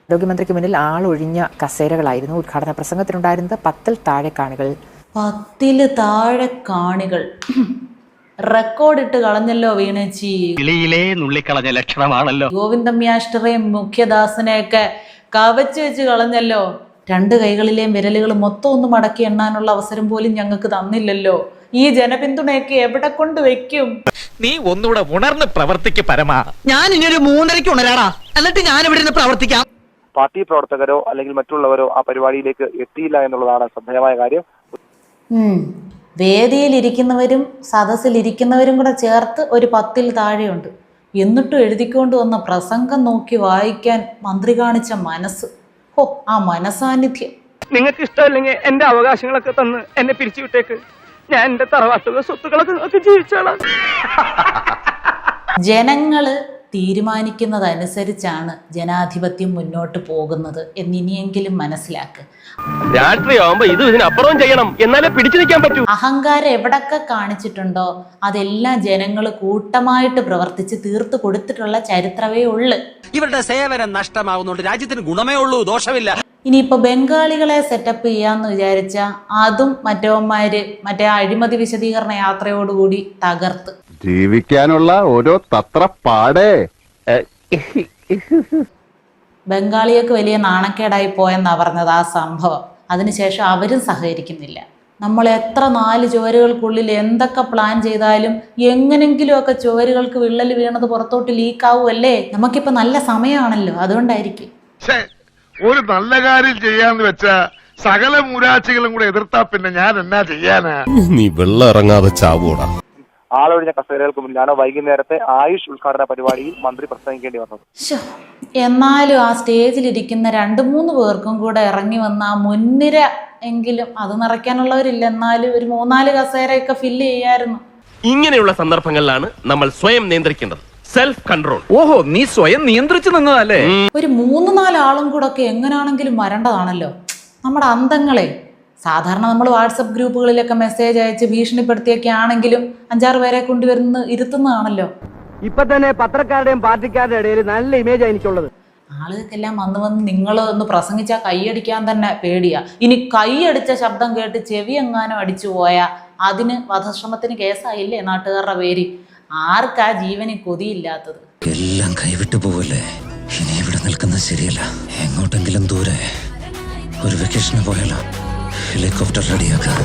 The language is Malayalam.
ആരോഗ്യമന്ത്രിക്ക് മുന്നിൽ ആളൊഴിഞ്ഞ കസേരകളായിരുന്നു. ഉദ്ഘാടന പ്രസംഗത്തിനുണ്ടായിരുന്നത് 10-ൽ താഴെ കാണികൾ. 10-ൽ താഴെ കാണികൾ റെക്കോർഡിട്ട് കളഞ്ഞല്ലോ വീണേച്ചി. കിളിയിലെ നുള്ളിക്കളഞ്ഞ ലക്ഷണമാണല്ലോ. ഗോവിന്ദമ്യാഷ്ടറേയും മുഖ്യദാസനെയൊക്കെ കവച്ചു വെച്ച് കളഞ്ഞല്ലോ. 2 കൈകളിലെയും വിരലുകൾ മൊത്തം ഒന്ന് മടക്കി എണ്ണാനുള്ള അവസരം പോലും ഞങ്ങൾക്ക് തന്നില്ലല്ലോ. ഈ ജനപിന്തുണയൊക്കെ എവിടെ കൊണ്ട് വെക്കും? നീ ഒന്നുകൂടെ ഉണർന്ന് പ്രവർത്തിക്ക് പരമാ. ഞാൻ ഇനി ഒരു 3:30-ക്ക് ഉണരാടാ, എന്നിട്ട് ഞാൻ ഇവിടെ നിന്ന് പ്രവർത്തിക്കാം. പാർട്ടി പ്രവർത്തകരോ അല്ലെങ്കിൽ മറ്റുള്ളവരോ ആ പരിപാടിയിലേക്ക് എത്തിയില്ല എന്നുള്ളതാണ് ശ്രദ്ധേയമായ കാര്യം. വേദിയിലിരിക്കുന്നവരും സദസ്സിലിരിക്കുന്നവരും കൂടെ ചേർത്ത് ഒരു 10-ൽ താഴെയുണ്ട്. എന്നിട്ടും എഴുതിക്കൊണ്ട് വന്ന പ്രസംഗം നോക്കി വായിക്കാൻ മന്ത്രി കാണിച്ച മനസ്സ്, ആ മനസാന്നിധ്യം. നിങ്ങൾക്ക് ഇഷ്ടമല്ലെങ്കിൽ എന്റെ അവകാശങ്ങളൊക്കെ തന്ന് എന്നെ പിരിച്ചുവിട്ടേക്ക്. ഞാൻ എന്റെ തറവാട്ടുക സ്വത്തുക്കളൊക്കെ നോക്കി ജീവിച്ചോളാം. ജനങ്ങള് തീരുമാനിക്കുന്നതനുസരിച്ചാണ് ജനാധിപത്യം മുന്നോട്ട് പോകുന്നത് എന്നിനിയെങ്കിലും മനസ്സിലാക്കുക. രാത്രിയാവുമ്പോ ഇതിനപ്പുറം ചെയ്യണം, എന്നാലേ പിടിച്ചു നിൽക്കാൻ പറ്റൂ. അഹങ്കാരം എവിടൊക്കെ കാണിച്ചിട്ടുണ്ടോ അതെല്ലാം ജനങ്ങൾ കൂട്ടമായിട്ട് പ്രവർത്തിച്ച് തീർത്തു കൊടുത്തിട്ടുള്ള ചരിത്രമേ ഉള്ളു. ഇവരുടെ സേവനം നഷ്ടമാകുന്നുണ്ട്, രാജ്യത്തിന് ഗുണമേ ഉള്ളൂ, ദോഷമില്ല. ഇനിയിപ്പോ ബംഗാളികളെ സെറ്റപ്പ് ചെയ്യാന്ന് വിചാരിച്ച അതും മറ്റേ അഴിമതി വിശദീകരണ യാത്രയോടുകൂടി തകർത്ത്. ജീവിക്കാനുള്ള ഓരോ തത്രപ്പാടേ ബംഗാളികൾക്ക് വലിയ നാണക്കേടായി പോയെന്നാ പറഞ്ഞത് ആ സംഭവം. അതിനുശേഷം അവരും സഹകരിക്കുന്നില്ല. നമ്മൾ എത്ര 4 ചുവരുകൾക്കുള്ളിൽ എന്തൊക്കെ പ്ലാൻ ചെയ്താലും എങ്ങനെങ്കിലും ഒക്കെ ചുവരുകൾക്ക് വിള്ളൽ വീണത് പുറത്തോട്ട് ലീക്കാവുമല്ലേ. നമുക്കിപ്പോ നല്ല സമയമാണല്ലോ, അതുകൊണ്ടായിരിക്കും. ഒരു നല്ല കാര്യം ചെയ്യാന്ന് വെച്ചാ സകല മൂരാച്ചികളും കൂടെ എതിർത്താ പിന്നെ ഞാൻ എന്നാ ചെയ്യാനാ? നീ വെള്ളം ഇറങ്ങാതെ ചാവൂടാ. ആളൊഴിഞ്ഞ കസേരകൾക്ക് മുന്നിലാണ് വൈകുന്നേരത്തെ ആയുഷ് ഉദ്ഘാടന പരിപാടിയിൽ മന്ത്രി പ്രസംഗിക്കേണ്ടി വന്നത്. എന്നാലും ആ സ്റ്റേജിലിരിക്കുന്ന 2-3 പേർക്കും കൂടെ ഇറങ്ങി വന്ന ആ മുൻനിര എങ്കിലും അത് നിറയ്ക്കാനുള്ളവരില്ല. എന്നാലും ഒരു 3-4 കസേരയൊക്കെ ഫില്ല് ചെയ്യായിരുന്നു. ഇങ്ങനെയുള്ള സന്ദർഭങ്ങളിലാണ് നമ്മൾ സ്വയം നിയന്ത്രിക്കേണ്ടത്. Self control. ഓഹോ, നീ സ്വയം നിയന്ത്രിച്ചു നിന്നതല്ലേ? ഒരു 3-4 ആളും കൂടെ ഒക്കെ എങ്ങനെയാണെങ്കിലും വരേണ്ടതാണല്ലോ. നമ്മുടെ അന്തങ്ങളെ സാധാരണ നമ്മൾ വാട്സപ്പ് ഗ്രൂപ്പുകളിലൊക്കെ മെസ്സേജ് അയച്ച് ഭീഷണിപ്പെടുത്തിയൊക്കെ ആണെങ്കിലും 5-6 പേരെ ഇരുത്തുന്നതാണല്ലോ. ഇപ്പൊ തന്നെ പത്രക്കാരുടെയും പാർട്ടിക്കാരുടെ ഇടയിൽ നല്ല ഇമേജ് എനിക്കുള്ളത്. ആളുകൾക്കെല്ലാം വന്ന് നിങ്ങൾ ഒന്ന് പ്രസംഗിച്ചാൽ കൈയടിക്കാൻ തന്നെ പേടിയാ. ഇനി കൈയടിച്ച ശബ്ദം കേട്ട് ചെവി എങ്ങാനും അടിച്ചു പോയാ അതിന് വധശ്രമത്തിന് കേസായില്ലേ നാട്ടുകാരുടെ പേര്. ആർക്കാ ജീവന് കൊതിയില്ലാത്തത്? എല്ലാം കൈവിട്ടു പോവല്ലേ. ഇനി ഇവിടെ നിൽക്കുന്നത് ശരിയല്ല. എങ്ങോട്ടെങ്കിലും ദൂരെ ഒരു വെക്കേഷന് പോയാലോ? ഹെലികോപ്റ്റർ റെഡിയാക്കാം.